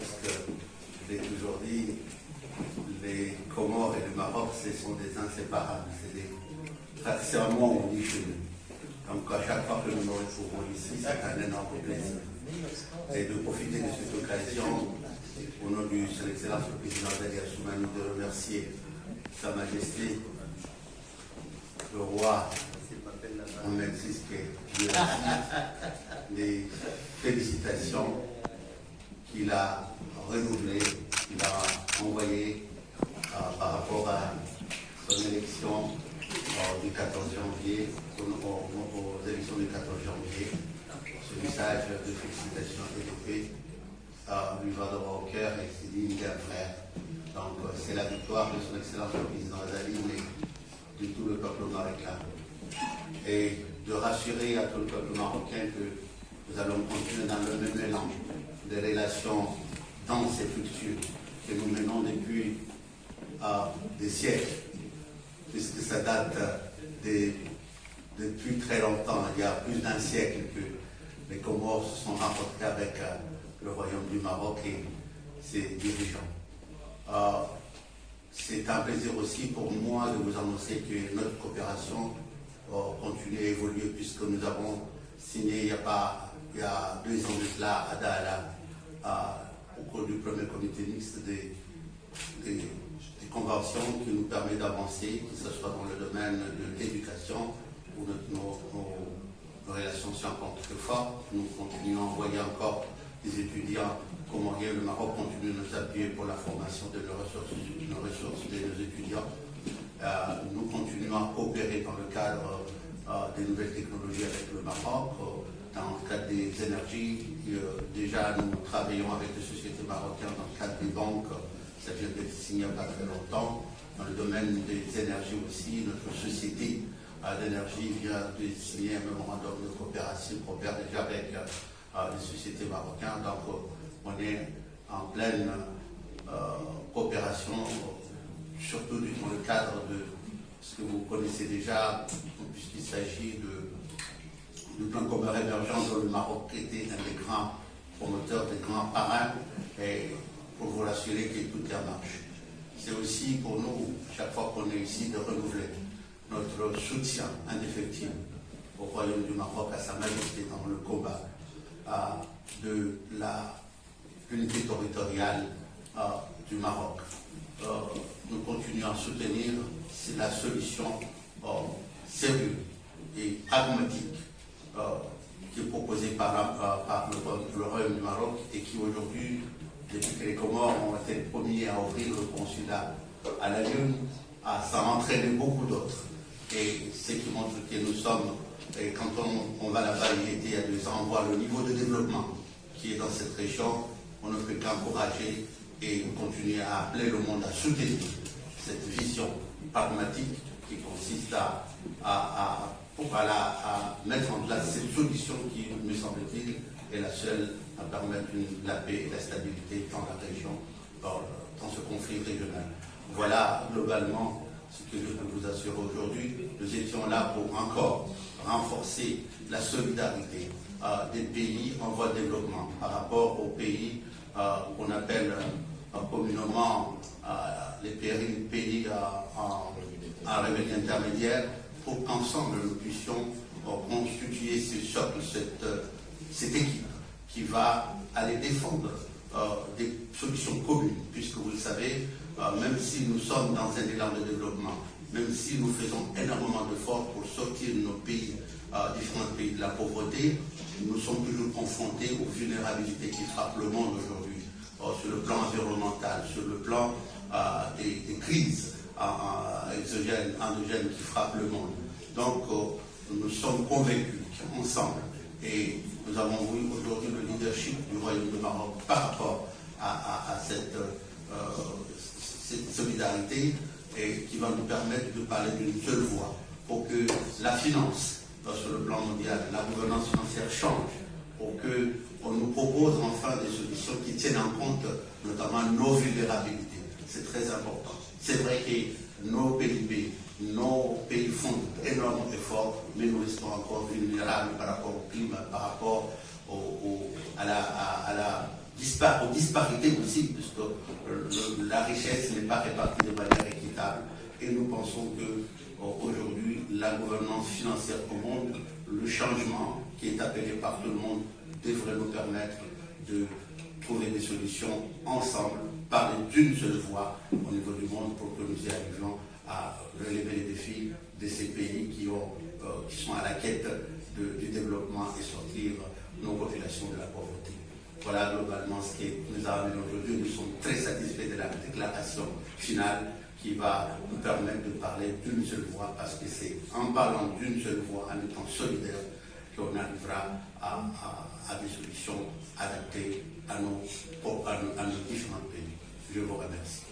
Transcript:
parce que je l'ai toujours dit, les Comores et le Maroc, ce sont des inséparables. C'est vraiment on dit chez nous. Donc à chaque fois que nous nous retrouvons ici, c'est un énorme plaisir. Et de profiter de cette occasion, au nom de son Excellence le Président Zali Assoumani, de remercier Sa Majesté, le roi Mohamed VI, les félicitations qu'il a renouvelées, qu'il a envoyées par rapport à son élection du 14 janvier, aux élections du 14 janvier. Ce message de félicitations et de paix lui va droit au cœur et c'est digne d'un frère. Donc c'est la victoire de son Excellence le Président Zali, mais de tout le peuple marocain. Et de rassurer à tout le peuple marocain que nous allons continuer dans le même élan des relations denses et fructueuses que nous menons depuis des siècles, puisque ça date depuis très longtemps. Il y a plus d'un siècle que les Comores se sont rencontrés avec le Royaume du Maroc et ses dirigeants. C'est un plaisir aussi pour moi de vous annoncer que notre coopération continue à évoluer, puisque nous avons signé il y a 2 ans de cela à Daala, au cours du premier comité mixte des conventions qui nous permet d'avancer, que ce soit dans le domaine de l'éducation, où nos relations sont encore très fortes. Nous continuons à envoyer encore des étudiants comoriens. Le Maroc continue de nous appuyer pour la formation de nos ressources de nos étudiants. Nous continuons à coopérer dans le cadre des nouvelles technologies avec le Maroc, dans le cadre des énergies. Déjà, nous travaillons avec les sociétés marocaines dans le cadre des banques. Ça vient d'être signé il n'y a pas très longtemps. Dans le domaine des énergies aussi, notre société d'énergie vient de signer un mémorandum de coopération, coopère déjà avec les sociétés marocaines. Donc, on est en pleine coopération, surtout dans le cadre de ce que vous connaissez déjà, puisqu'il s'agit du plan commun émergent dont le Maroc était un des grands promoteurs, des grands parrains, et pour vous rassurer que tout est en marche. C'est aussi pour nous, chaque fois qu'on est ici, de renouveler notre soutien indéfectible au Royaume du Maroc, à Sa Majesté dans le combat de l'unité territoriale du Maroc. Nous continuons à soutenir, c'est la solution sérieuse et pragmatique qui est proposée par le Royaume du Maroc et qui aujourd'hui, depuis que les Comores ont été les premiers à ouvrir le consulat à la Lune, ça a entraîné beaucoup d'autres. Et ce qui montre que nous sommes, et quand on va là-bas, il y a 2 ans, on voit le niveau de développement qui est dans cette région. On ne peut qu'encourager et continuer à appeler le monde à soutenir cette vision pragmatique qui consiste à mettre en place cette solution qui, me semble-t-il, est la seule à permettre la paix et la stabilité dans la région, dans ce conflit régional. Voilà globalement ce que je peux vous assurer aujourd'hui. Nous étions là pour encore renforcer la solidarité des pays en voie de développement par rapport aux pays qu'on appelle communément les pays en revenu intermédiaire, pour qu'ensemble nous puissions constituer ce socle, cette équipe qui va aller défendre des solutions communes, puisque vous le savez, même si nous sommes dans un élan de développement, même si nous faisons énormément d'efforts pour sortir de nos pays, différents pays de la pauvreté, nous sommes toujours confrontés aux vulnérabilités qui frappent le monde aujourd'hui, sur le plan environnemental, sur le plan des crises exogènes, endogènes qui frappent le monde. Donc, nous sommes convaincus qu'ensemble, et nous avons vu aujourd'hui le leadership du Royaume du Maroc par rapport à cette solidarité, et qui va nous permettre de parler d'une seule voix pour que la finance sur le plan mondial, la gouvernance financière change, pour qu'on nous propose enfin des solutions qui tiennent en compte notamment nos vulnérabilités. C'est très important. C'est vrai que nos PIB, nos pays font énormément d'efforts, mais nous restons encore vulnérables par rapport au climat, par rapport à aux disparités aussi, puisque la richesse n'est pas répartie de manière équitable. Et nous pensons que aujourd'hui, la gouvernance financière au monde, le changement qui est appelé par tout le monde, devrait nous permettre de trouver des solutions ensemble, parler d'une seule voix au niveau du monde pour que nous y arrivions à relever les défis de ces pays qui sont à la quête du développement et sortir nos populations de la pauvreté. Voilà globalement ce qui nous a amené aujourd'hui. Nous sommes très satisfaits de la déclaration finale qui va nous permettre de parler d'une seule voix, parce que c'est en parlant d'une seule voix, en étant solidaire, qu'on arrivera à des solutions adaptées à nos différents pays. Je vous remercie.